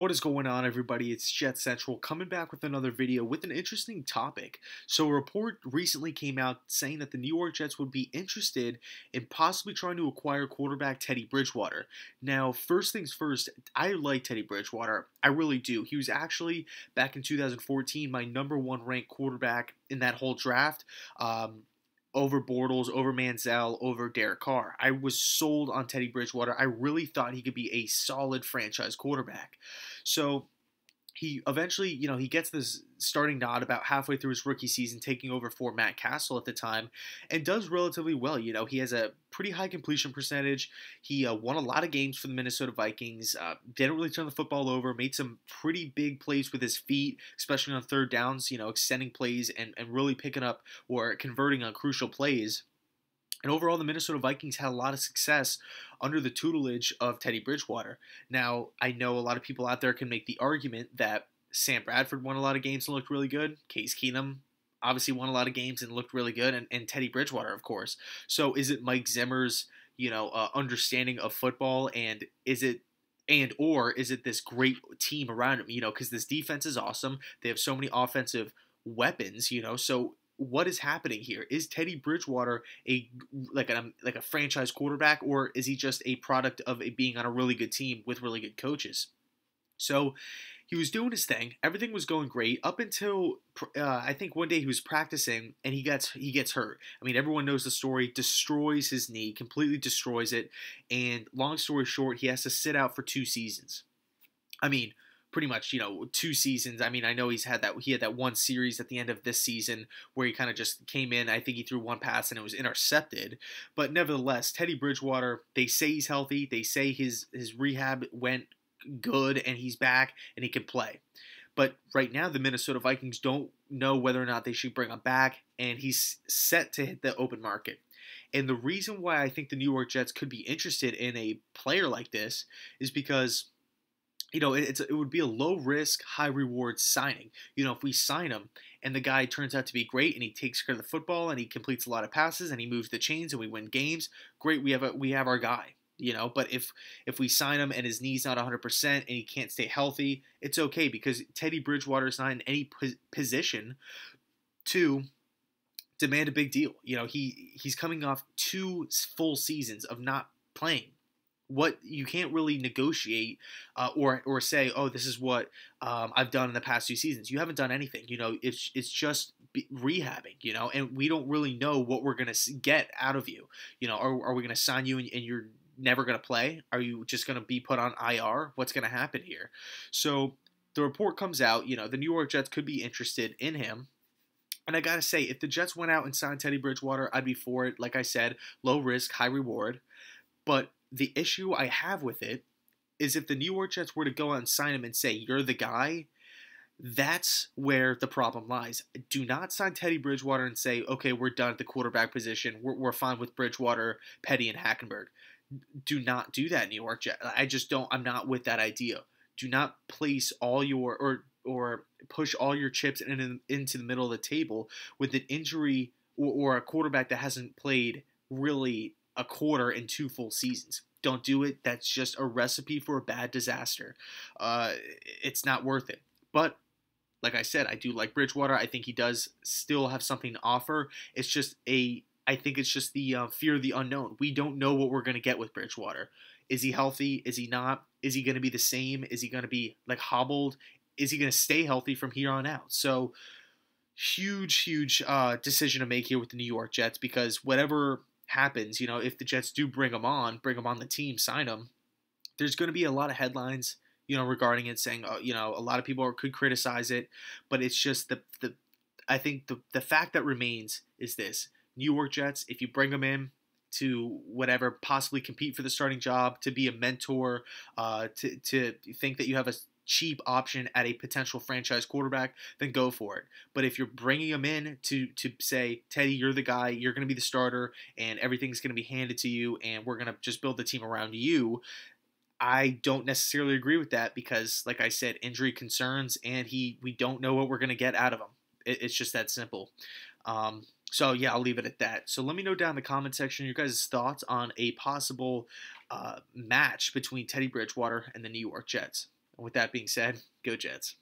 What is going on, everybody? It's JetsCentral coming back with another video with an interesting topic. So a report recently came out saying that the New York Jets would be interested in possibly trying to acquire quarterback Teddy Bridgewater. Now, first things first, I like Teddy Bridgewater. I really do. He was actually, back in 2014, my number one ranked quarterback in that whole draft. Over Bortles, over Manziel, over Derek Carr. I was sold on Teddy Bridgewater. I really thought he could be a solid franchise quarterback. So he eventually, he gets this starting nod about halfway through his rookie season, taking over for Matt Castle at the time, and does relatively well. He has a pretty high completion percentage. He won a lot of games for the Minnesota Vikings. Didn't really turn the football over. Made some pretty big plays with his feet, especially on third downs. Extending plays and really picking up or converting on crucial plays. And overall, the Minnesota Vikings had a lot of success under the tutelage of Teddy Bridgewater. Now, I know a lot of people out there can make the argument that Sam Bradford won a lot of games and looked really good. Case Keenum obviously won a lot of games and looked really good. And Teddy Bridgewater, of course. So is it Mike Zimmer's, understanding of football? And is it this great team around him? Because this defense is awesome. They have so many offensive weapons, so what is happening here? Is Teddy Bridgewater a franchise quarterback, or is he just a product of being on a really good team with really good coaches? So he was doing his thing. Everything was going great up until I think one day he was practicing and he gets hurt. I mean, everyone knows the story. Destroys his knee, completely destroys it, and long story short, he has to sit out for 2 seasons. I mean, pretty much, 2 seasons. I mean, I know he had that one series at the end of this season where he kind of just came in. I think he threw one pass and it was intercepted. But nevertheless, Teddy Bridgewater, they say he's healthy. They say his rehab went good and he's back and he can play. But right now, the Minnesota Vikings don't know whether or not they should bring him back, and he's set to hit the open market. And the reason why I think the New York Jets could be interested in a player like this is because it would be a low risk, high reward signing. If we sign him and the guy turns out to be great and he takes care of the football and he completes a lot of passes and he moves the chains and we win games, great, we have our guy. But if we sign him and his knee's not 100% and he can't stay healthy, it's okay, because Teddy Bridgewater is not in any position to demand a big deal. He's coming off 2 full seasons of not playing. What you can't really negotiate or say, oh, this is what I've done in the past 2 seasons. You haven't done anything. It's just rehabbing. And we don't really know what we're gonna get out of you. Are we gonna sign you and you're never gonna play? Are you just gonna be put on IR? What's gonna happen here? So the report comes out. The New York Jets could be interested in him. And I gotta say, if the Jets went out and signed Teddy Bridgewater, I'd be for it. Like I said, low risk, high reward. But the issue I have with it is if the New York Jets were to go out and sign him and say, you're the guy, that's where the problem lies. Do not sign Teddy Bridgewater and say, okay, we're done at the quarterback position. We're fine with Bridgewater, Petty, and Hackenberg. Do not do that, New York Jets. I'm not with that idea. Do not place all your, or push all your chips into the middle of the table with an injury or a quarterback that hasn't played really a quarter in 2 full seasons. Don't do it. That's just a recipe for a bad disaster. It's not worth it. But like I said, I do like Bridgewater. I think he does still have something to offer. I think it's just the fear of the unknown. We don't know what we're going to get with Bridgewater. Is he healthy? Is he not? Is he going to be the same? Is he going to be hobbled? Is he going to stay healthy from here on out? So huge decision to make here with the New York Jets, because whatever happens, if the Jets do bring him on the team, sign him, there's going to be a lot of headlines, regarding it, saying, a lot of people could criticize it, but it's just I think the fact that remains is this: New York Jets, if you bring him in to whatever, possibly compete for the starting job, to be a mentor, to think that you have a cheap option at a potential franchise quarterback, then go for it. But if you're bringing him in to say, Teddy, you're the guy, you're going to be the starter, and everything's going to be handed to you, and we're going to just build the team around you, I don't necessarily agree with that, because, like I said, injury concerns, and we don't know what we're going to get out of him. It's just that simple. So yeah, I'll leave it at that. So let me know down in the comment section your guys' thoughts on a possible match between Teddy Bridgewater and the New York Jets. with that being said, go Jets.